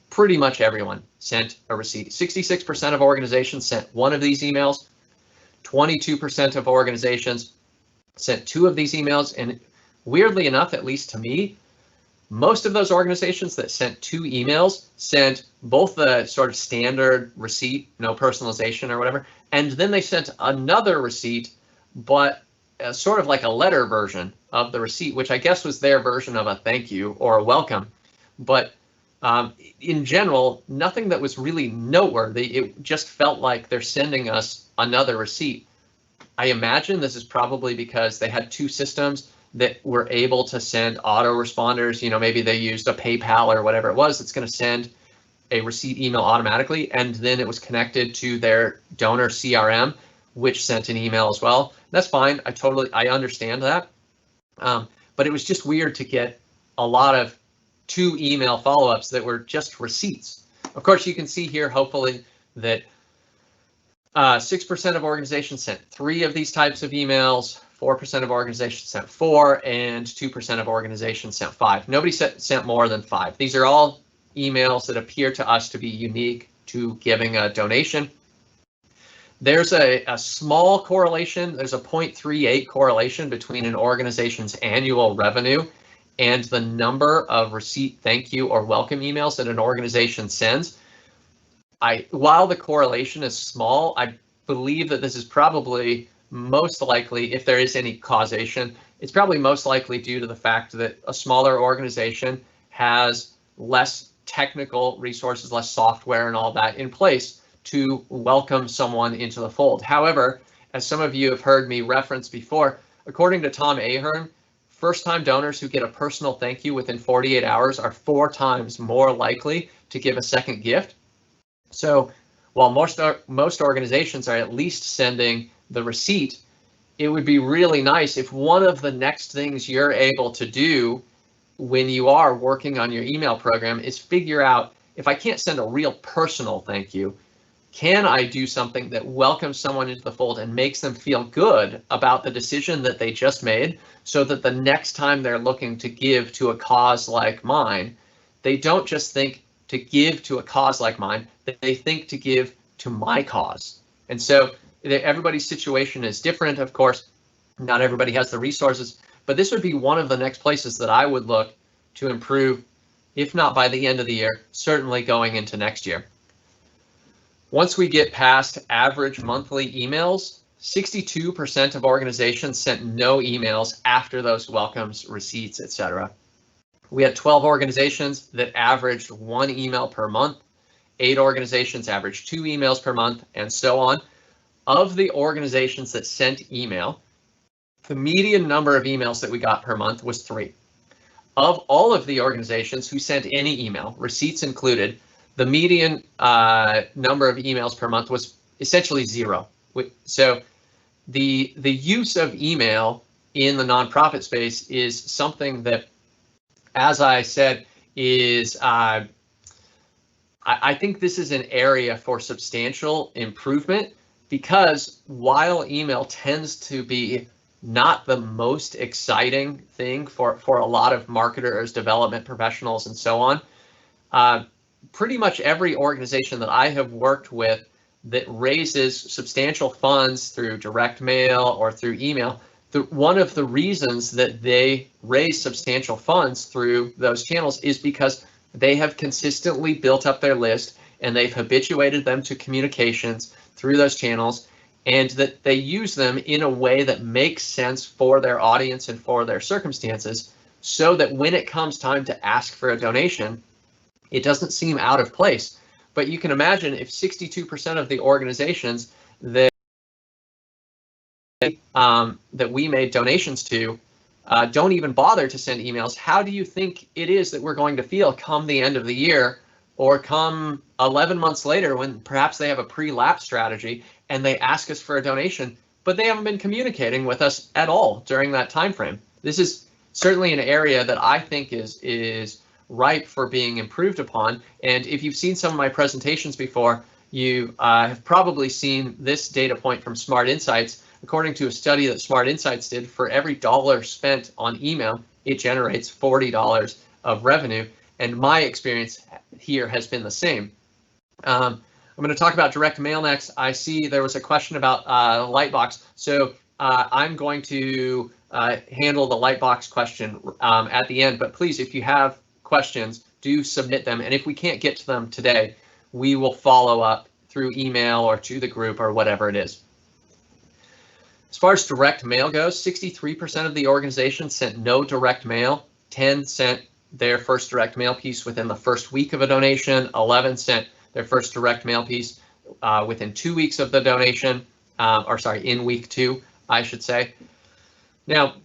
Pretty much everyone sent a receipt. 66% of organizations sent one of these emails. 22% of organizations sent two of these emails. And weirdly enough, at least to me, most of those organizations that sent two emails sent both the sort of standard receipt, no personalization or whatever, and then they sent another receipt, but sort of like a letter version of the receipt, which I guess was their version of a thank you or a welcome. But in general, nothing that was really noteworthy. It just felt like they're sending us another receipt. I imagine this is probably because they had two systems that were able to send autoresponders. Maybe they used a PayPal or whatever it was that's going to send a receipt email automatically, and then it was connected to their donor CRM, which sent an email as well. That's fine. I understand that. But it was just weird to get a lot of two email follow-ups that were just receipts. Of course, you can see here, hopefully, that 6% of organizations sent 3 of these types of emails, 4% of organizations sent 4, and 2% of organizations sent 5. Nobody sent more than 5. These are all emails that appear to us to be unique to giving a donation. There's a small correlation. There's a 0.38 correlation between an organization's annual revenue and the number of receipt, thank you, or welcome emails that an organization sends. While the correlation is small, I believe that this is probably most likely, if there is any causation, it's probably most likely due to the fact that a smaller organization has less technical resources, less software and all that in place to welcome someone into the fold. However, as some of you have heard me reference before, according to Tom Ahern, first-time donors who get a personal thank you within 48 hours are 4 times more likely to give a second gift. So while most organizations are at least sending the receipt, it would be really nice if one of the next things you're able to do when you are working on your email program is figure out, if I can't send a real personal thank you, can I do something that welcomes someone into the fold and makes them feel good about the decision that they just made, so that the next time they're looking to give to a cause like mine, they don't just think to give to a cause like mine, they think to give to my cause. And so everybody's situation is different, of course. Not everybody has the resources, but this would be one of the next places that I would look to improve, if not by the end of the year, certainly going into next year. Once we get past average monthly emails, 62% of organizations sent no emails after those welcomes, receipts, etc. We had 12 organizations that averaged 1 email per month, 8 organizations averaged 2 emails per month, and so on. Of the organizations that sent email, the median number of emails that we got per month was 3. Of all of the organizations who sent any email, receipts included, the median number of emails per month was essentially 0. So the use of email in the nonprofit space is something that, as I said, is I think this is an area for substantial improvement, because while email tends to be not the most exciting thing for a lot of marketers, development professionals, and so on, pretty much every organization that I have worked with that raises substantial funds through direct mail or through email, one of the reasons that they raise substantial funds through those channels is because they have consistently built up their list and they've habituated them to communications through those channels, and that they use them in a way that makes sense for their audience and for their circumstances, so that when it comes time to ask for a donation, it doesn't seem out of place. But you can imagine if 62% of the organizations that that we made donations to don't even bother to send emails, how do you think it is that we're going to feel come the end of the year, or come 11 months later when perhaps they have a pre-lapse strategy and they ask us for a donation, but they haven't been communicating with us at all during that time frame? This is certainly an area that I think is ripe for being improved upon. And if you've seen some of my presentations before, you have probably seen this data point from Smart Insights. According to a study that Smart Insights did, for every dollar spent on email, it generates $40 of revenue. And my experience here has been the same. I'm going to talk about direct mail next. I see there was a question about Lightbox. So I'm going to handle the Lightbox question at the end. But please, if you have questions, do submit them. And if we can't get to them today, we will follow up through email or to the group or whatever it is. As far as direct mail goes, 63% of the organizations sent no direct mail. 10 sent their first direct mail piece within the first week of a donation. 11 sent their first direct mail piece within 2 weeks of the donation, or sorry, in week 2, I should say. Now,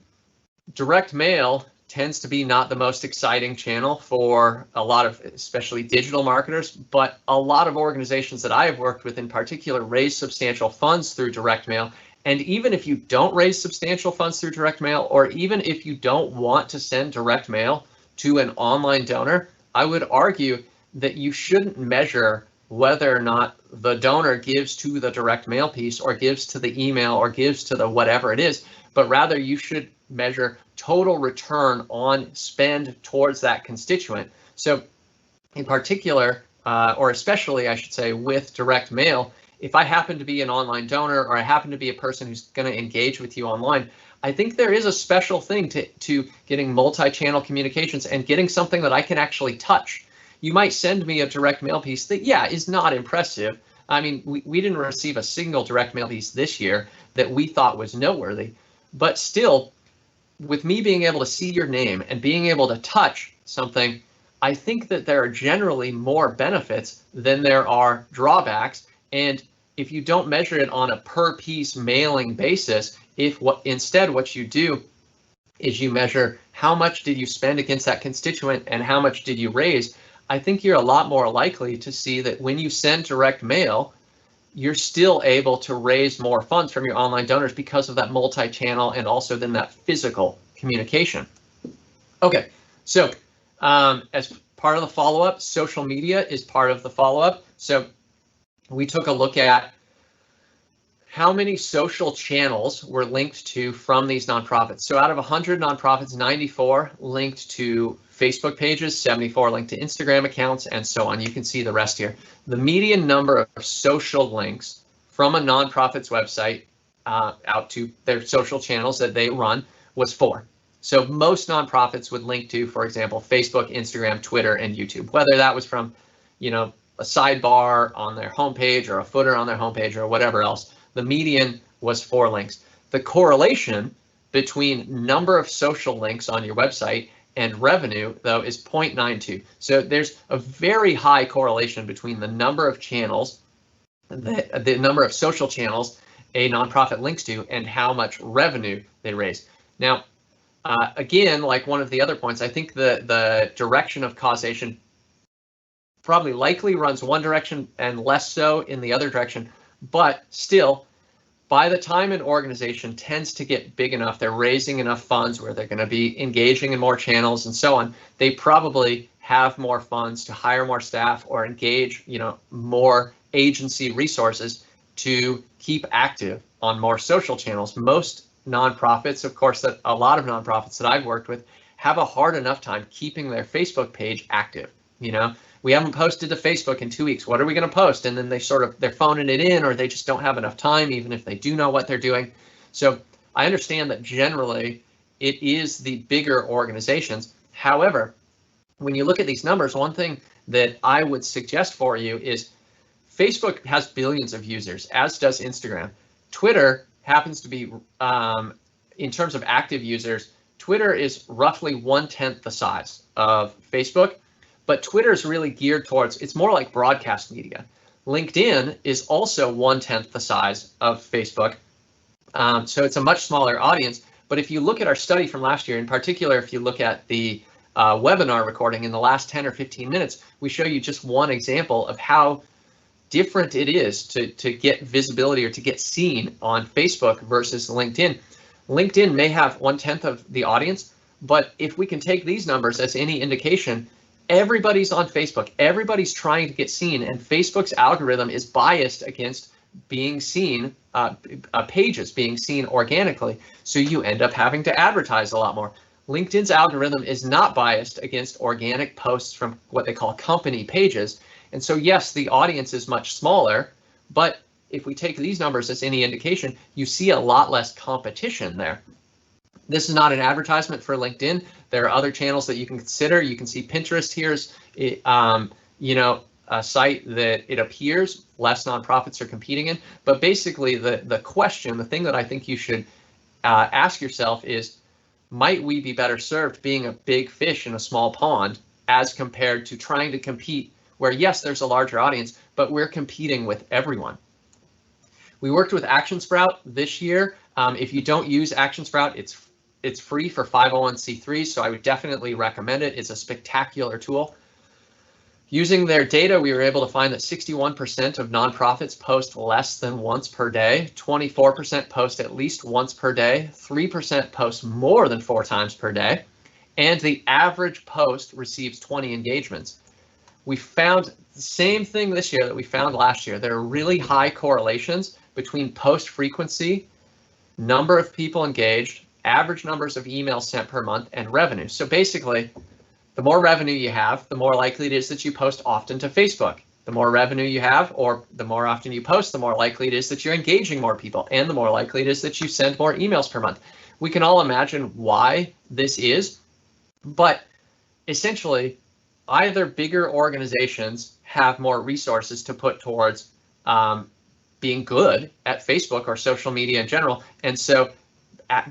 direct mail tends to be not the most exciting channel for a lot of, especially digital marketers, but a lot of organizations that I have worked with in particular raise substantial funds through direct mail. And even if you don't raise substantial funds through direct mail, or even if you don't want to send direct mail to an online donor, I would argue that you shouldn't measure whether or not the donor gives to the direct mail piece or gives to the email or gives to the whatever it is, but rather you should measure total return on spend towards that constituent. So in particular, or especially I should say, with direct mail, if I happen to be an online donor or I happen to be a person who's going to engage with you online, I think there is a special thing to getting multi-channel communications and getting something that I can actually touch. You might send me a direct mail piece that, yeah, is not impressive. I mean, we didn't receive a single direct mail piece this year that we thought was noteworthy, but still, with me being able to see your name and being able to touch something, I think that there are generally more benefits than there are drawbacks. And if you don't measure it on a per piece mailing basis, instead what you do is you measure how much did you spend against that constituent and how much did you raise, I think you're a lot more likely to see that when you send direct mail, you're still able to raise more funds from your online donors because of that multi-channel and also then that physical communication. Okay, so as part of the follow-up, social media is part of the follow-up. So we took a look at how many social channels were linked to from these nonprofits. So out of 100 nonprofits, 94 linked to Facebook pages, 74 linked to Instagram accounts, and so on. You can see the rest here. The median number of social links from a nonprofit's website out to their social channels that they run was 4. So most nonprofits would link to, for example, Facebook, Instagram, Twitter, and YouTube, whether that was from, you know, a sidebar on their homepage or a footer on their homepage or whatever else. The median was 4 links. The correlation between number of social links on your website and revenue, though, is 0.92. So there's a very high correlation between the number of channels, the number of social channels a nonprofit links to, and how much revenue they raise. Now, again, like one of the other points, I think the direction of causation probably likely runs one direction and less so in the other direction, but still, by the time an organization tends to get big enough, they're raising enough funds where they're going to be engaging in more channels and so on, they probably have more funds to hire more staff or engage, you know, more agency resources to keep active on more social channels. Most nonprofits, of course, that a lot of nonprofits that I've worked with have a hard enough time keeping their Facebook page active. You know, we haven't posted to Facebook in 2 weeks. What are we going to post? And then they're phoning it in, or they just don't have enough time, even if they do know what they're doing. So I understand that generally it is the bigger organizations. However, when you look at these numbers, one thing that I would suggest for you is Facebook has billions of users, as does Instagram. Twitter happens to be, in terms of active users, Twitter is roughly 1/10 the size of Facebook, but Twitter is really geared towards, it's more like broadcast media. LinkedIn is also 1/10 the size of Facebook. So it's a much smaller audience. But if you look at our study from last year, in particular, if you look at the webinar recording in the last 10 or 15 minutes, we show you just one example of how different it is to get visibility or to get seen on Facebook versus LinkedIn. LinkedIn may have 1/10 of the audience, but if we can take these numbers as any indication, everybody's on Facebook, everybody's trying to get seen, and Facebook's algorithm is biased against being seen, pages being seen organically, so you end up having to advertise a lot more. LinkedIn's algorithm is not biased against organic posts from what they call company pages, and so yes, the audience is much smaller, but if we take these numbers as any indication, you see a lot less competition there. This is not an advertisement for LinkedIn. There are other channels that you can consider. You can see Pinterest here's, a site that it appears less nonprofits are competing in. But basically, the question, the thing that I think you should ask yourself is, might we be better served being a big fish in a small pond as compared to trying to compete where, yes, there's a larger audience, but we're competing with everyone. We worked with ActionSprou this year. If you don't use ActionSprou, it's free for 501c3s, so I would definitely recommend it. It's a spectacular tool. Using their data, we were able to find that 61% of nonprofits post less than once per day, 24% post at least once per day, 3% post more than 4 times per day, and the average post receives 20 engagements. We found the same thing this year that we found last year. There are really high correlations between post frequency, number of people engaged, average numbers of emails sent per month, and revenue. So basically, the more revenue you have, the more likely it is that you post often to Facebook. The more revenue you have, or the more often you post, the more likely it is that you're engaging more people, and the more likely it is that you send more emails per month. We can all imagine why this is, but essentially, either bigger organizations have more resources to put towards being good at Facebook or social media in general, and so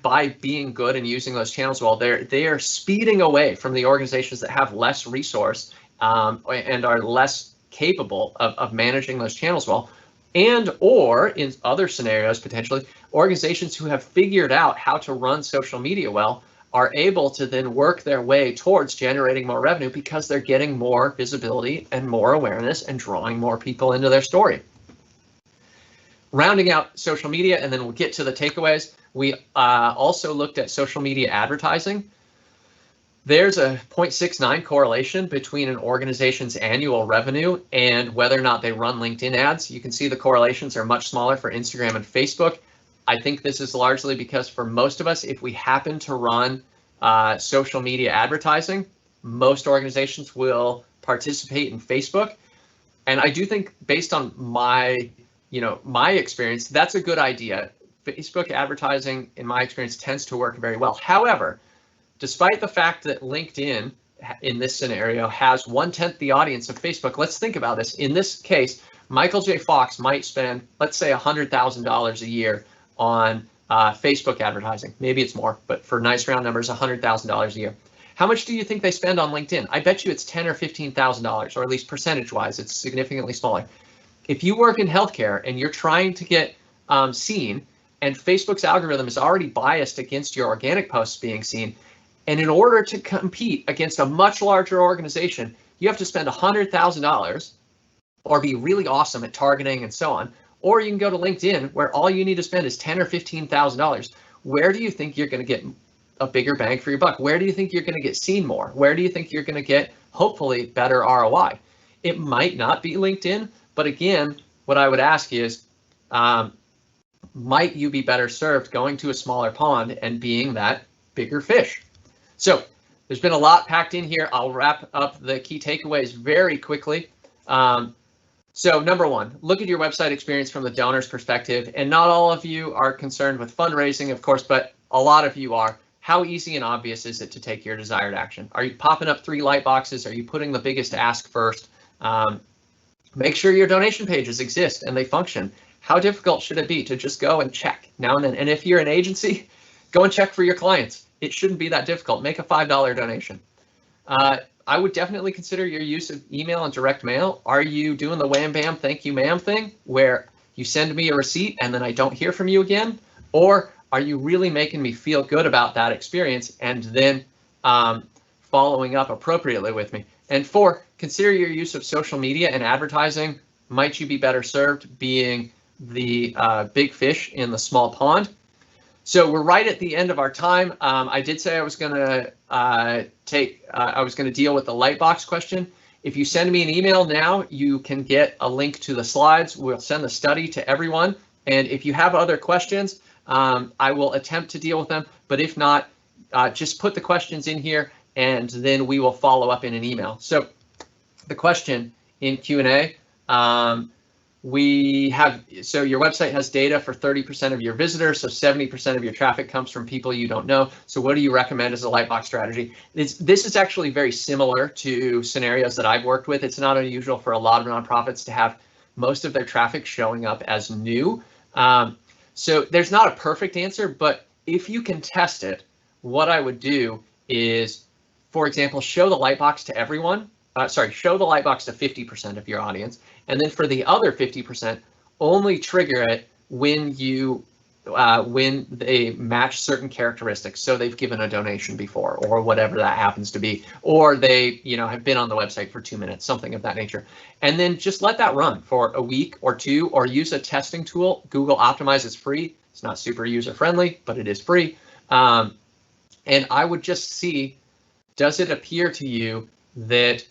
by being good and using those channels well, they are speeding away from the organizations that have less resource and are less capable of managing those channels well, and or in other scenarios potentially, organizations who have figured out how to run social media well are able to then work their way towards generating more revenue because they're getting more visibility and more awareness and drawing more people into their story. Rounding out social media, and then we'll get to the takeaways. We also looked at social media advertising. There's a 0.69 correlation between an organization's annual revenue and whether or not they run LinkedIn ads. You can see the correlations are much smaller for Instagram and Facebook. I think this is largely because for most of us, if we happen to run social media advertising, most organizations will participate in Facebook. And I do think based on my experience, that's a good idea. Facebook advertising, in my experience, tends to work very well. However, despite the fact that LinkedIn, in this scenario, has 1/10 the audience of Facebook, let's think about this. In this case, Michael J. Fox might spend, let's say, $100,000 a year on Facebook advertising. Maybe it's more, but for nice round numbers, $100,000 a year. How much do you think they spend on LinkedIn? I bet you it's $10,000 or $15,000, or at least percentage-wise, it's significantly smaller. If you work in healthcare and you're trying to get seen, and Facebook's algorithm is already biased against your organic posts being seen, and in order to compete against a much larger organization, you have to spend $100,000 or be really awesome at targeting and so on, or you can go to LinkedIn where all you need to spend is $10,000 or $15,000. Where do you think you're going to get a bigger bang for your buck? Where do you think you're going to get seen more? Where do you think you're going to get, hopefully, better ROI? It might not be LinkedIn, but again, what I would ask is, might you be better served going to a smaller pond and being that bigger fish? So there's been a lot packed in here. I'll wrap up the key takeaways very quickly. So number one, look at your website experience from the donor's perspective. And not all of you are concerned with fundraising, of course, but a lot of you are. How easy and obvious is it to take your desired action? Are you popping up 3 light boxes? Are you putting the biggest ask first? Make sure your donation pages exist and they function. How difficult should it be to just go and check now and then? And if you're an agency, go and check for your clients. it shouldn't be that difficult. Make a $5 donation. I would definitely consider your use of email and direct mail. Are you doing the wham bam thank you ma'am thing where you send me a receipt and then I don't hear from you again? Or are you really making me feel good about that experience and then following up appropriately with me? And 4, consider your use of social media and advertising. Might you be better served being the big fish in the small pond? So we're right at the end of our time. I did say I was going to deal with the Lightbox question. If you send me an email now, you can get a link to the slides. We'll send the study to everyone. And if you have other questions, I will attempt to deal with them. But if not, just put the questions in here and then we will follow up in an email. So the question in Q&A, so your website has data for 30% of your visitors, so 70% of your traffic comes from people you don't know. So what do you recommend as a Lightbox strategy? This is actually very similar to scenarios that I've worked with. It's not unusual for a lot of nonprofits to have most of their traffic showing up as new. So there's not a perfect answer, but if you can test it, what I would do is, for example, show the Lightbox to everyone. Show the Lightbox to 50% of your audience, and then for the other 50%, only trigger it when they match certain characteristics. So they've given a donation before, or whatever that happens to be, or they have been on the website for 2 minutes, something of that nature. And then just let that run for a week or 2, or use a testing tool. Google Optimize is free. It's not super user friendly, but it is free. And I would just see, does it appear to you that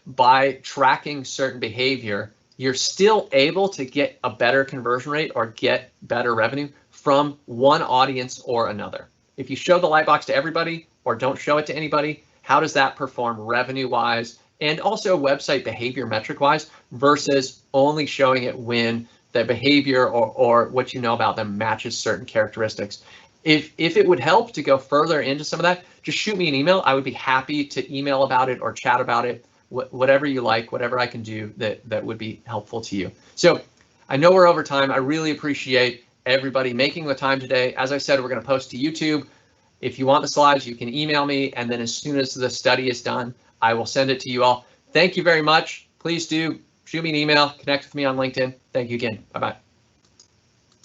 by tracking certain behavior, you're still able to get a better conversion rate or get better revenue from one audience or another? If you show the Lightbox to everybody or don't show it to anybody, how does that perform revenue-wise and also website behavior metric-wise versus only showing it when the behavior or what you know about them matches certain characteristics? If it would help to go further into some of that, just shoot me an email. I would be happy to email about it or chat about it, whatever you like, whatever I can do that would be helpful to you. So I know we're over time. I really appreciate everybody making the time today. As I said, we're going to post to YouTube. If you want the slides, you can email me, and then as soon as the study is done, I will send it to you all. Thank you very much. Please do shoot me an email, connect with me on LinkedIn. Thank you again. Bye-bye.